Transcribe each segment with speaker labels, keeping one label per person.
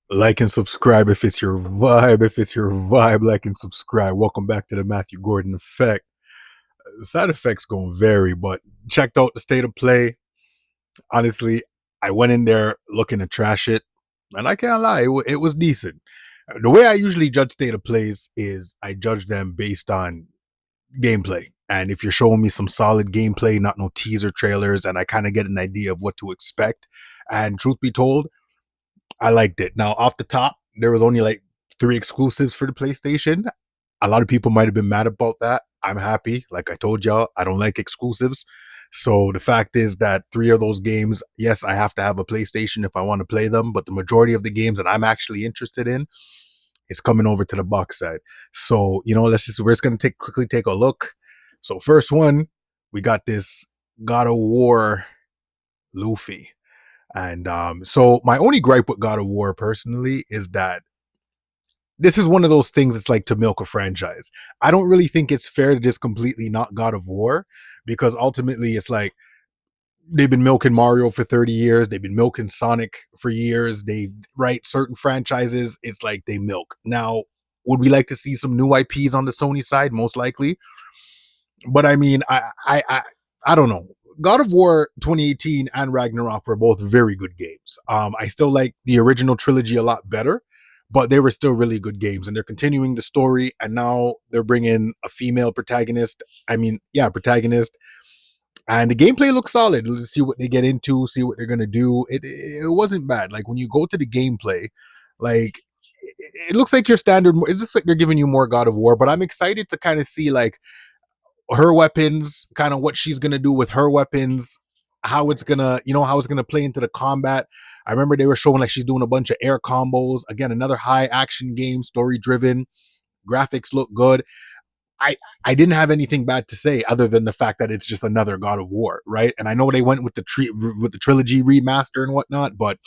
Speaker 1: Like and subscribe if it's your vibe. If it's your vibe, like and subscribe. Welcome back to the Matthew Gordon Effect. Side effects gonna vary, but checked out the state of play. Honestly, I went in there looking to trash it, and I can't lie, it was decent. The way I usually judge state of plays is I judge them based on gameplay. And if you're showing me some solid gameplay, not no teaser trailers, and I kind of get an idea of what to expect. And truth be told, I liked it. Now, off the top, there was only like 3 exclusives for the PlayStation. A lot of people might have been mad about that. I'm happy. Like I told y'all, I don't like exclusives. So the fact is that 3 of those games, yes, I have to have a PlayStation if I want to play them, but the majority of the games that I'm actually interested in is coming over to the box side. So, we're just gonna quickly take a look. So first one, we got this God of War Luffy. And so my only gripe with God of War personally is that this is one of those things that's like to milk a franchise. I don't really think it's fair to just completely not God of War, because ultimately it's like they've been milking Mario for 30 years, they've been milking Sonic for years, they write certain franchises, it's like they milk. Now, would we like to see some new IPs on the Sony side? Most likely. But I mean, I don't know. God of War 2018 and Ragnarok were both very good games. I still like the original trilogy a lot better, but they were still really good games. And they're continuing the story, and now they're bringing a female protagonist. I mean, yeah, protagonist, and the gameplay looks solid. Let's see what they get into, see what they're gonna do. It wasn't bad. Like when you go to the gameplay, like it looks like your standard. It's just like they're giving you more God of War, but I'm excited to kind of see like her weapons, kind of what she's gonna do with her weapons, how it's gonna, how it's gonna play into the combat. I remember they were showing like she's doing a bunch of air combos. Again, another high action game, story driven, graphics look good. I I didn't have anything bad to say other than the fact that it's just another God of War, right? And I know they went with the trilogy remaster and whatnot, but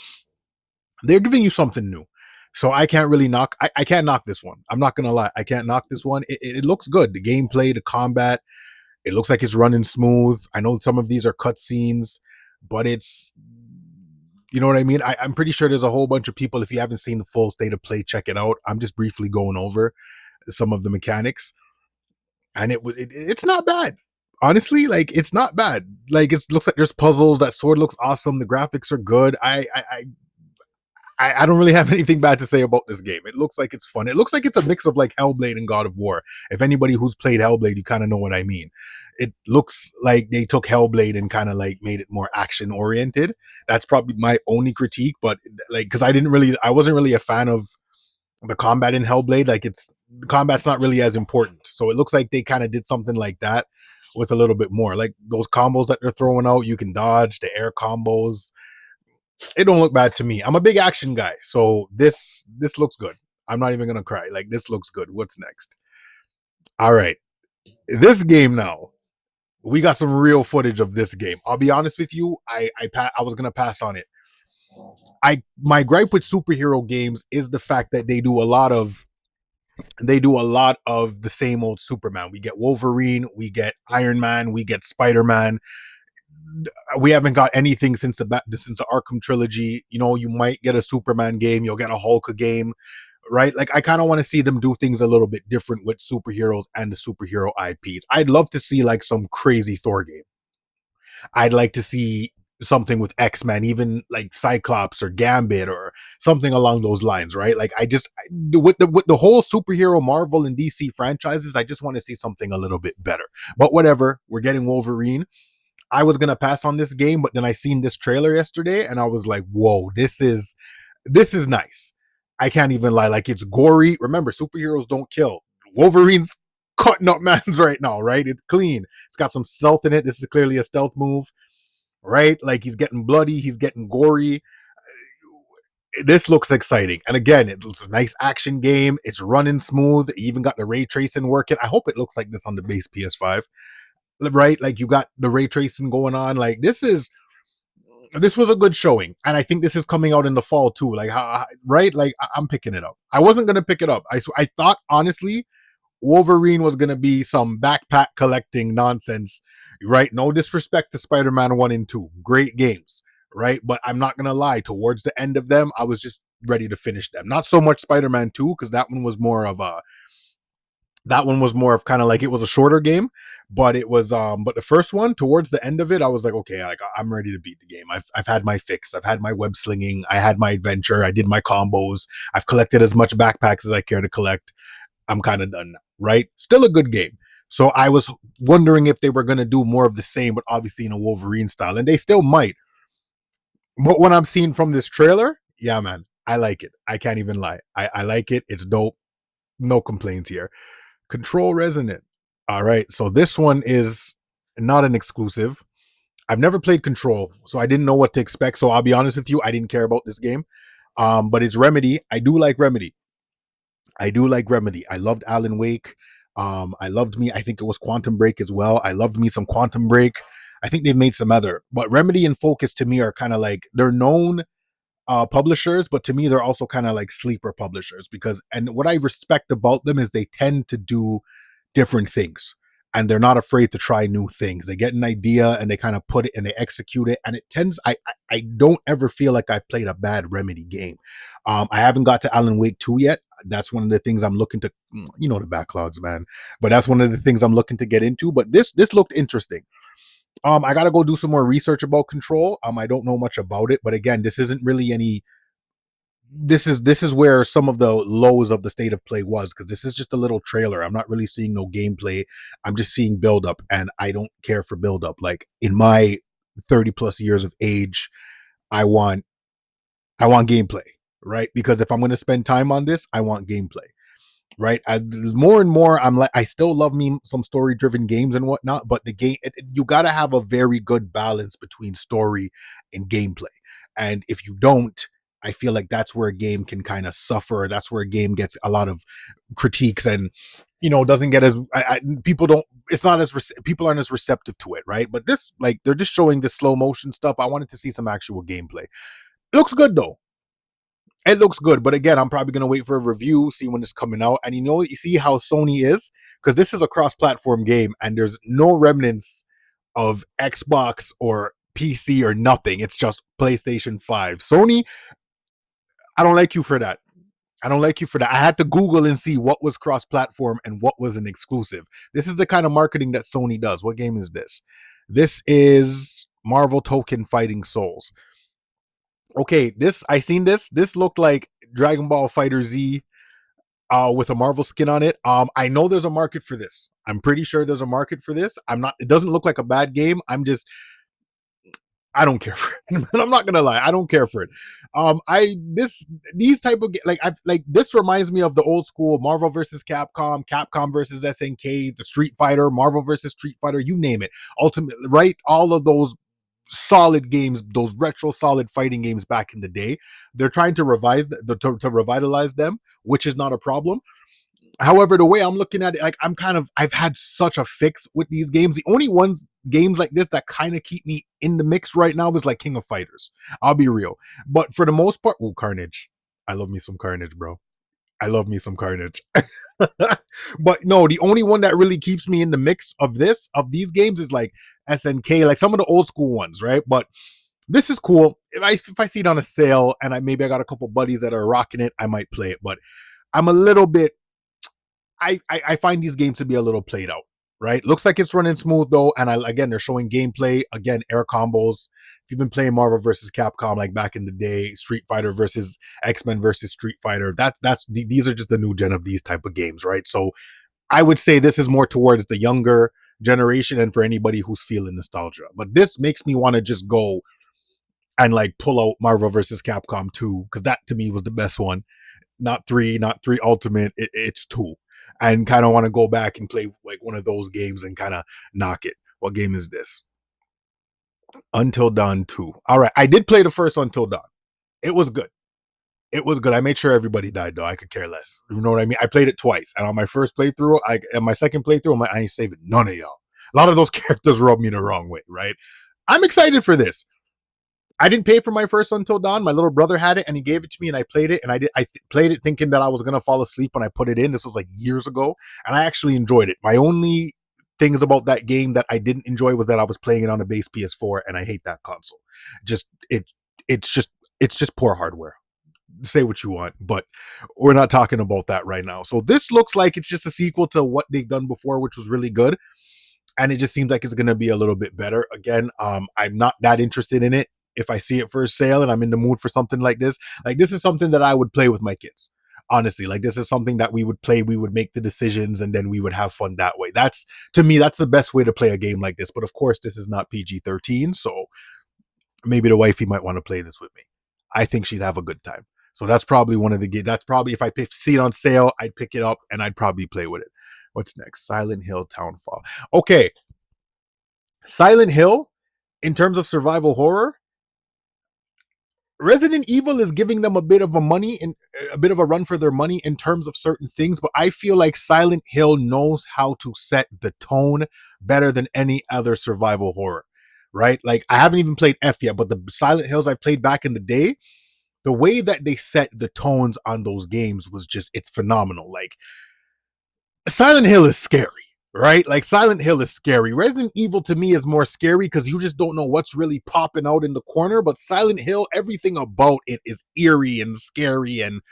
Speaker 1: they're giving you something new. So I can't really knock. I can't knock this one. I'm not gonna lie. I can't knock this one. It looks good. The gameplay, the combat, it looks like it's running smooth. I know some of these are cutscenes, but you know what I mean? I'm pretty sure there's a whole bunch of people. If you haven't seen the full state of play, check it out. I'm just briefly going over some of the mechanics, and it's not bad. Honestly, like it's not bad. Like it looks like there's puzzles. That sword looks awesome. The graphics are good. I don't really have anything bad to say about this game. It looks like it's fun. It looks like it's a mix of like Hellblade and God of War. If anybody who's played Hellblade, you kind of know what I mean. It looks like they took Hellblade and kind of like made it more action oriented. That's probably my only critique, but like because I wasn't really a fan of the combat in Hellblade. Like the combat's not really as important. So it looks like they kind of did something like that with a little bit more. Like those combos that they're throwing out, you can dodge the air combos. It don't look bad to me. I'm a big action guy, so this looks good. I'm not even gonna cry. Like this looks good. What's next? All right, this game now. We got some real footage of this game. I'll be honest with you. I was gonna pass on it. My gripe with superhero games is the fact that they do a lot of the same old Superman. We get Wolverine, we get Iron Man, we get Spider Man. We haven't got anything since the Arkham trilogy. You might get a Superman game, you'll get a Hulk game, right? Like I kind of want to see them do things a little bit different with superheroes and the superhero IPs. I'd love to see like some crazy Thor game. I'd like to see something with X-Men, even like Cyclops or Gambit or something along those lines, right? Like with the whole superhero Marvel and DC franchises, I just want to see something a little bit better. But whatever, we're getting Wolverine. I was gonna pass on this game, but then I seen this trailer yesterday and I was like, whoa, this is nice. I can't even lie. Like it's gory. Remember, superheroes don't kill. Wolverine's cutting up mans right now, right? It's clean. It's got some stealth in it. This is clearly a stealth move, right? Like he's getting bloody, he's getting gory. This looks exciting. And again, it's a nice action game. It's running smooth. It even got the ray tracing working. I hope it looks like this on the base PS5, right? Like you got the ray tracing going on. Like this was a good showing, and I think this is coming out in the fall too. Like, right? Like, I'm picking it up. I wasn't gonna pick it up. I thought honestly, Wolverine was gonna be some backpack collecting nonsense, right? No disrespect to Spider-Man 1 and 2, great games, right? But I'm not gonna lie. Towards the end of them, I was just ready to finish them. Not so much Spider-Man 2, because that one was more of kind of like, it was a shorter game, but it was but the first one, towards the end of it, I was like, okay, like I'm ready to beat the game. I've had my fix. I've had my web slinging. I had my adventure. I did my combos. I've collected as much backpacks as I care to collect. I'm kind of done now, right? Still a good game. So I was wondering if they were going to do more of the same, but obviously in a Wolverine style, and they still might. But what I'm seeing from this trailer, yeah, man, I like it. I can't even lie. I like it. It's dope. No complaints here. Control Resonant. All right. So this one is not an exclusive. I've never played Control, so I didn't know what to expect. So I'll be honest with you, I didn't care about this game. But it's Remedy. I do like Remedy. I do like Remedy. I loved Alan Wake. I loved me. I think it was Quantum Break as well. I loved me some Quantum Break. I think they've made some other, but Remedy and Focus to me are kind of like, they're known publishers, but to me they're also kind of like sleeper publishers, because, and what I respect about them is they tend to do different things, and they're not afraid to try new things. They get an idea and they kind of put it and they execute it, and it tends, I don't ever feel like I've played a bad Remedy game. I haven't got to Alan Wake 2 yet. That's one of the things I'm looking to, the backlogs, man, but that's one of the things I'm looking to get into. But this looked interesting. I gotta go do some more research about Control. I don't know much about it, but again, this isn't really any. This is where some of the lows of the state of play was, because this is just a little trailer. I'm not really seeing no gameplay. I'm just seeing build up, and I don't care for build up. Like, in my 30 plus years of age, I want I want gameplay, right? Because if I'm going to spend time on this, I want gameplay, right? More and more, I'm like, I still love me some story driven games and whatnot, but the game, you got to have a very good balance between story and gameplay. And if you don't, I feel like that's where a game can kind of suffer. That's where a game gets a lot of critiques, and doesn't get as, people don't. It's not as people aren't as receptive to it, right? But this, like, they're just showing this slow motion stuff. I wanted to see some actual gameplay. It looks good though. It looks good, but again, I'm probably gonna wait for a review, see when it's coming out. And you see how Sony is, because this is a cross-platform game, and there's no remnants of Xbox or PC or nothing. It's just PlayStation 5. Sony, I don't like you for that. I don't like you for that. I had to Google and see what was cross-platform and what was an exclusive. This is the kind of marketing that Sony does. What game is this? This is Marvel Token Fighting Souls. Okay, this, I seen this. This looked like Dragon Ball Fighter Z with a Marvel skin on it. I know there's a market for this. I'm pretty sure there's a market for this. I'm not. It doesn't look like a bad game. I don't care for it. I'm not gonna lie. I don't care for it. I this these type of like, I like, this reminds me of the old school Marvel versus Capcom, Capcom versus SNK, the Street Fighter, Marvel versus Street Fighter, you name it. Ultimate, right? All of those solid games, those retro solid fighting games back in the day. They're trying to to revitalize them, which is not a problem. However, the way I'm looking at it, like, I've had such a fix with these games. The only games like this that kind of keep me in the mix right now is like King of Fighters. I'll be real. But for the most part, Carnage. I love me some Carnage, bro. I love me some Carnage. But no, the only one that really keeps me in the mix of these games is like SNK, like some of the old school ones, right? But this is cool. If I see it on a sale and maybe I got a couple buddies that are rocking it, I might play it. But I'm a little bit, I find these games to be a little played out, right? Looks like it's running smooth though, and again, they're showing gameplay, again, air combos. If you've been playing Marvel versus Capcom like back in the day, Street Fighter versus X-Men versus Street Fighter, these are just the new gen of these type of games, right? So I would say this is more towards the younger generation and for anybody who's feeling nostalgia. But this makes me want to just go and like pull out Marvel versus Capcom 2, because that to me was the best one. Not three Ultimate. It's 2, and kind of want to go back and play like one of those games and kind of knock it. What game is this? Until Dawn 2. All right, I did play the first Until Dawn. It was good. It was good. I made sure everybody died though. I could care less. You know what I mean? I played it twice, and on my first playthrough, and my second playthrough, I'm like, I ain't saving none of y'all. A lot of those characters rubbed me the wrong way, right? I'm excited for this. I didn't pay for my first Until Dawn. My little brother had it and he gave it to me, and I played it, and played it thinking that I was gonna fall asleep when I put it in. This was like years ago, and I actually enjoyed it. My only things about that game that I didn't enjoy was that I was playing it on a base PS4, and I hate that console. Just it's just poor hardware. Say what you want, but we're not talking about that right now. So this looks like it's just a sequel to what they've done before, which was really good, and it just seems like it's going to be a little bit better. Again, I'm not that interested in it. If I see it for sale and I'm in the mood for something like this is something that I would play with my kids. Honestly, like this is something that we would play. We would make the decisions, and then we would have fun that way. That's to me, that's the best way to play a game like this. But of course, this is not PG-13, so maybe the wifey might want to play this with me. I think she'd have a good time. So that's probably one of the games. That's probably if I see it on sale, I'd pick it up and I'd probably play with it. What's next? Silent Hill Townfall. Okay, Silent Hill, in terms of survival horror, Resident Evil is giving them a bit of a bit of a run for their money in terms of certain things, but I feel like Silent Hill knows how to set the tone better than any other survival horror. Right? Like I haven't even played F yet, but the Silent Hills I've played back in the day, the way that they set the tones on those games was just it's phenomenal. Like Silent Hill is scary, right? Like Silent Hill is scary. Resident Evil to me is more scary because you just don't know what's really popping out in the corner. But Silent Hill, everything about it is eerie and scary, and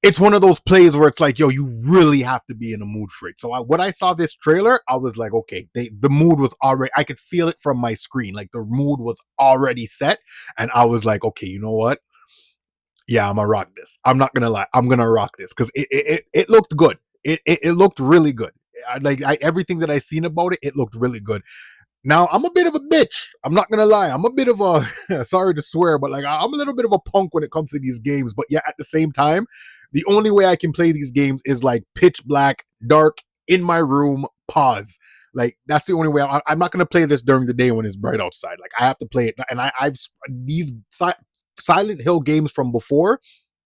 Speaker 1: it's one of those plays where it's like, yo, you really have to be in a mood for it. So when I saw this trailer, I was like, okay, the mood was already. I could feel it from my screen, like the mood was already set, and I was like, okay, you know what? Yeah, I'm gonna rock this. I'm not gonna lie, I'm gonna rock this because it looked good. It looked really good. Everything that I seen about it, it looked really good. Now I'm a bit of a bitch. I'm not gonna lie. I'm a bit of a sorry to swear, but like I'm a little bit of a punk when it comes to these games. But yeah, at the same time, the only way I can play these games is like pitch black, dark, in my room, pause. Like that's the only way. I'm not gonna play this during the day when it's bright outside. Like I have to play it, and I've these Silent Hill games from before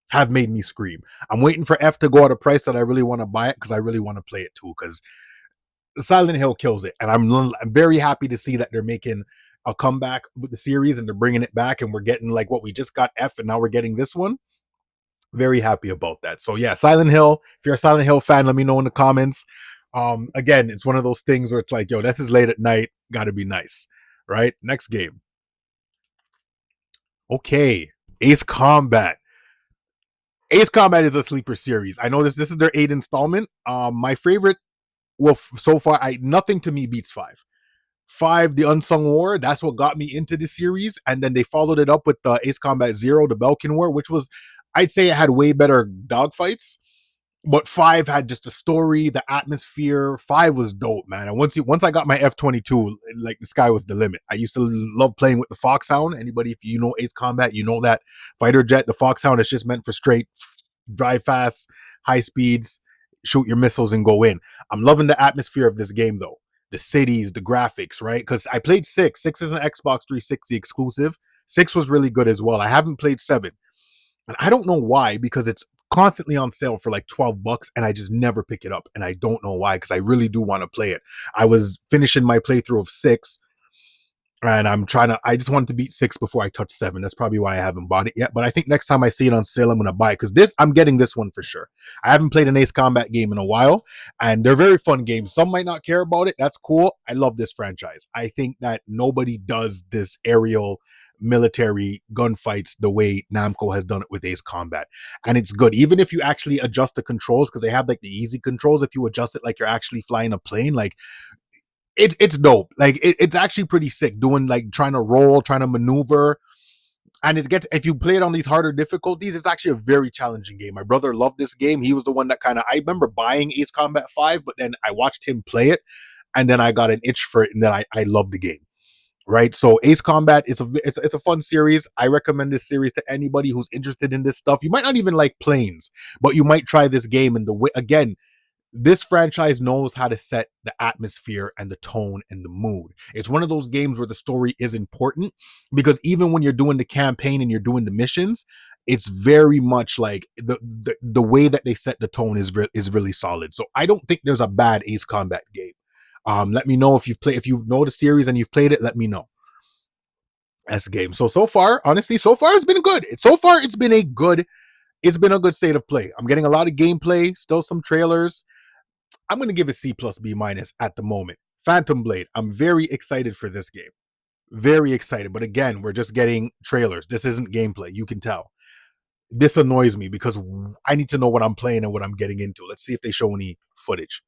Speaker 1: have made me scream. I'm waiting for F to go at a price that I really want to buy it because I really want to play it too. Because Silent Hill kills it, and I'm very happy to see that they're making a comeback with the series and they're bringing it back, and we're getting like what we just got F, and now we're getting this one. Very happy about that. So yeah, Silent Hill. If you're a Silent Hill fan, let me know in the comments. Again, it's one of those things where it's like, yo, this is late at night, got to be nice, right? Next game. Okay, Ace Combat. Ace Combat is a sleeper series. I know this is their 8th installment. My favorite, well, so far, I nothing to me beats 5. 5, The Unsung War. That's what got me into the series, and then they followed it up with the Ace Combat 0, the Belkin War, which was, I'd say, it had way better dogfights. But 5 had just the story, the atmosphere. 5 was dope, man. And once I got my F-22, like the sky was the limit. I used to love playing with the Foxhound. Anybody, if you know Ace Combat, you know that fighter jet, the Foxhound, is just meant for straight drive fast, high speeds, shoot your missiles and go in. I'm loving the atmosphere of this game though. The cities, the graphics, right? Because I played 6. 6 is an Xbox 360 exclusive. 6 was really good as well. I haven't played 7. And I don't know why, because it's constantly on sale for like $12 and I just never pick it up. And I don't know why, because I really do want to play it. I was finishing my playthrough of 6 and I just wanted to beat 6 before I touch 7. That's probably why I haven't bought it yet. But I think next time I see it on sale, I'm going to buy it because I'm getting this one for sure. I haven't played an Ace Combat game in a while and they're very fun games. Some might not care about it. That's cool. I love this franchise. I think that nobody does this aerial military gunfights the way Namco has done it with Ace Combat. And it's good. Even if you actually adjust the controls, because they have like the easy controls, if you adjust it like you're actually flying a plane, like it's dope. Like it's actually pretty sick doing like trying to roll, trying to maneuver. And it gets, if you play it on these harder difficulties, it's actually a very challenging game. My brother loved this game. He was the one that I remember buying Ace Combat 5, but then I watched him play it and then I got an itch for it and then I loved the game. Right. So Ace Combat is it's a fun series. I recommend this series to anybody who's interested in this stuff. You might not even like planes, but you might try this game. And the way, again, this franchise knows how to set the atmosphere and the tone and the mood. It's one of those games where the story is important because even when you're doing the campaign and you're doing the missions, it's very much like the way that they set the tone is really solid. So I don't think there's a bad Ace Combat game. Let me know if you know the series and you've played it. Let me know. That's a game. So far, honestly, so far it's been good. It's been a good state of play. I'm getting a lot of gameplay, still some trailers. I'm going to give it C plus B minus at the moment. Phantom Blade. I'm very excited for this game. Very excited. But again, we're just getting trailers. This isn't gameplay. You can tell. This annoys me because I need to know what I'm playing and what I'm getting into. Let's see if they show any footage.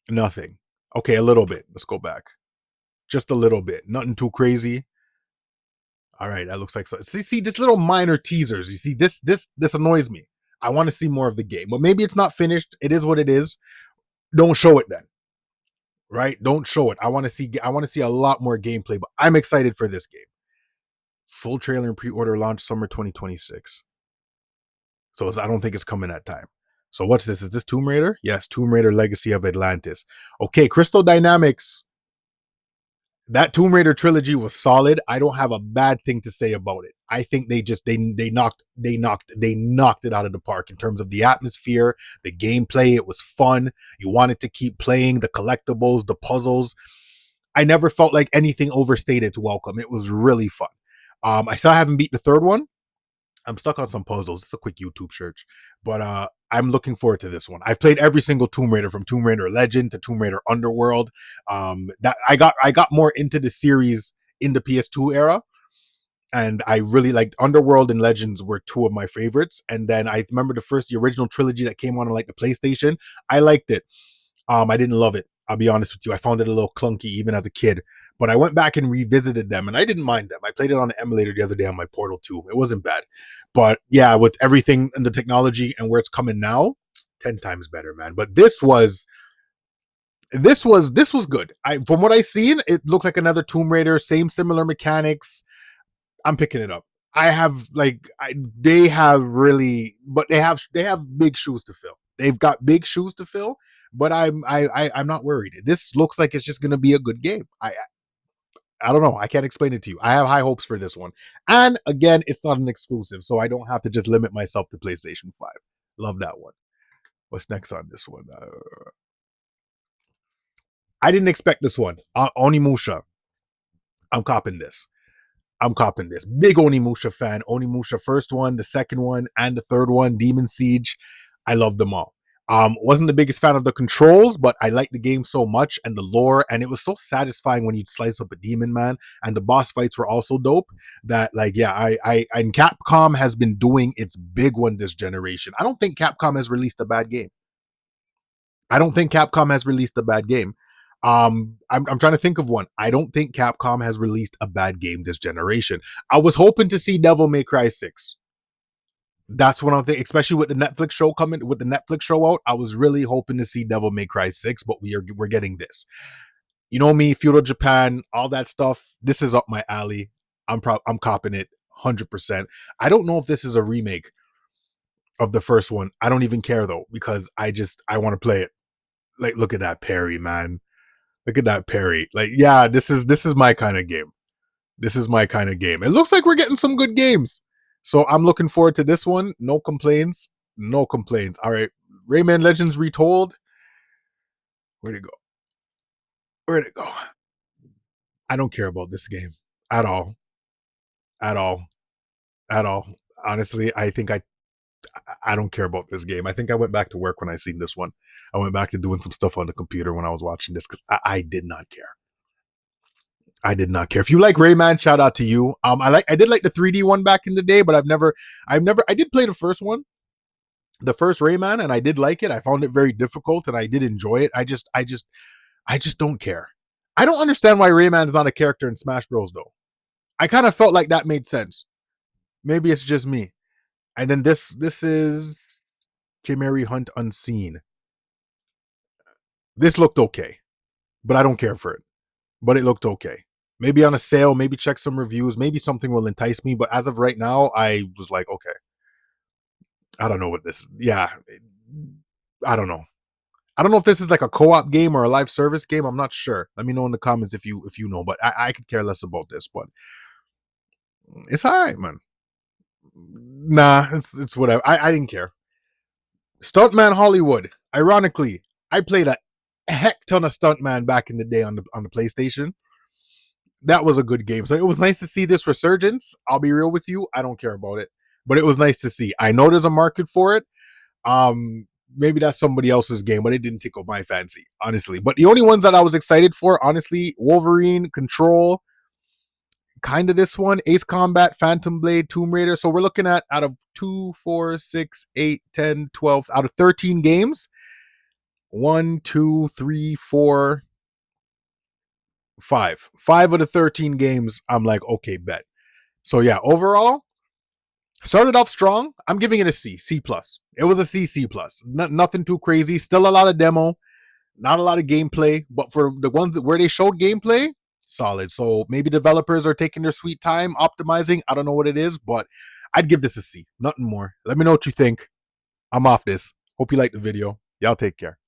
Speaker 1: Nothing. Okay, a little bit. Let's go back. Just a little bit. Nothing too crazy. All right, that looks like so. See, just little minor teasers. You see, this annoys me. I want to see more of the game, but maybe it's not finished. It is what it is. Don't show it then, right? Don't show it. I want to see. I want to see a lot more gameplay. But I'm excited for this game. Full trailer and pre-order launch summer 2026. So I don't think it's coming that time. So what's this? Is this Tomb Raider? Yes, Tomb Raider Legacy of Atlantis. Okay, Crystal Dynamics. That Tomb Raider trilogy was solid. I don't have a bad thing to say about it. I think they knocked it out of the park in terms of the atmosphere, the gameplay. It was fun. You wanted to keep playing the collectibles, the puzzles. I never felt like anything overstayed its welcome. It was really fun. I still haven't beat the third one. I'm stuck on some puzzles. It's a quick YouTube search, but I'm looking forward to this one. I've played every single Tomb Raider from Tomb Raider Legend to Tomb Raider Underworld. That I got more into the series in the PS2 era, and I really liked Underworld and Legends were two of my favorites. And then I remember the original trilogy that came on like the PlayStation. I liked it. I didn't love it. I'll be honest with you. I found it a little clunky even as a kid, but I went back and revisited them and I didn't mind them. I played it on the emulator the other day on my Portal 2. It wasn't bad. But yeah, with everything and the technology and where it's coming now, 10 times better, man. But this was good. From what I seen, it looked like another Tomb Raider, same similar mechanics. I'm picking it up. They have really, but they have big shoes to fill. They've got big shoes to fill, but I'm not worried. This looks like it's just gonna be a good game. I don't know. I can't explain it to you. I have high hopes for this one. And again, it's not an exclusive, so I don't have to just limit myself to PlayStation 5. Love that one. What's next on this one? I didn't expect this one. Onimusha. I'm copping this. I'm copping this. Big Onimusha fan. Onimusha first one, the second one, and the third one, Demon Siege. I love them all. Wasn't the biggest fan of the controls, but I liked the game so much and the lore, and it was so satisfying when you'd slice up a demon, man. And the boss fights were also dope. That like, yeah, I and Capcom has been doing its big one this generation. I don't think Capcom has released a bad game. I don't think Capcom has released a bad game. I'm trying to think of one. I don't think Capcom has released a bad game this generation. I was hoping to see Devil May Cry 6. That's what I'm thinking, especially with the Netflix show coming, with the Netflix show out. I was really hoping to see Devil May Cry 6, but we're getting this. You know me, feudal Japan, all that stuff. This is up my alley. I'm copping it 100%. I don't know if this is a remake of the first one. I don't even care though, because I want to play it. Like, look at that parry, man. Look at that parry. Like, yeah, this is my kind of game. This is my kind of game. It looks like we're getting some good games. So I'm looking forward to this one. No complaints. No complaints. All right. Rayman Legends Retold. Where'd it go? Where'd it go? I don't care about this game at all. At all. At all. Honestly, I don't care about this game. I think I went back to work when I seen this one. I went back to doing some stuff on the computer when I was watching this because I did not care. I did not care. If you like Rayman, shout out to you. I did like the 3D one back in the day, but I did play the first one, the first Rayman, and I did like it. I found it very difficult, and I did enjoy it. I just don't care. I don't understand why Rayman's not a character in Smash Bros. Though. I kind of felt like that made sense. Maybe it's just me. And then this is Chimera Hunt Unseen. This looked okay, but I don't care for it. But it looked okay. Maybe on a sale, maybe check some reviews, maybe something will entice me. But as of right now, I was like, okay, I don't know what this. Yeah, I don't know. I don't know if this is like a co-op game or a live service game. I'm not sure. Let me know in the comments if you know. But I could care less about this. But it's all right, man. Nah, it's whatever. I didn't care. Stuntman Hollywood. Ironically, I played a heck ton of Stuntman back in the day on the PlayStation. That was a good game. So it was nice to see this resurgence. I'll be real with you. I don't care about it, but it was nice to see. I know there's a market for it. Maybe that's somebody else's game, but it didn't tickle my fancy, honestly. But the only ones that I was excited for, honestly, Wolverine, Control, kind of this one, Ace Combat, Phantom Blade, Tomb Raider. So we're looking at out of 2, 4, 6, 8, 10, 12, out of 13 games, 1, 2, 3, 4, 5. 5 of the 13 games, I'm like, okay, bet. So yeah, overall, started off strong. I'm giving it a C, C plus. It was a C, C plus. Nothing too crazy. Still a lot of demo, not a lot of gameplay, but for the ones where they showed gameplay, solid. So maybe developers are taking their sweet time optimizing. I don't know what it is, but I'd give this a C. Nothing more. Let me know what you think. I'm off this. Hope you liked the video. Y'all take care.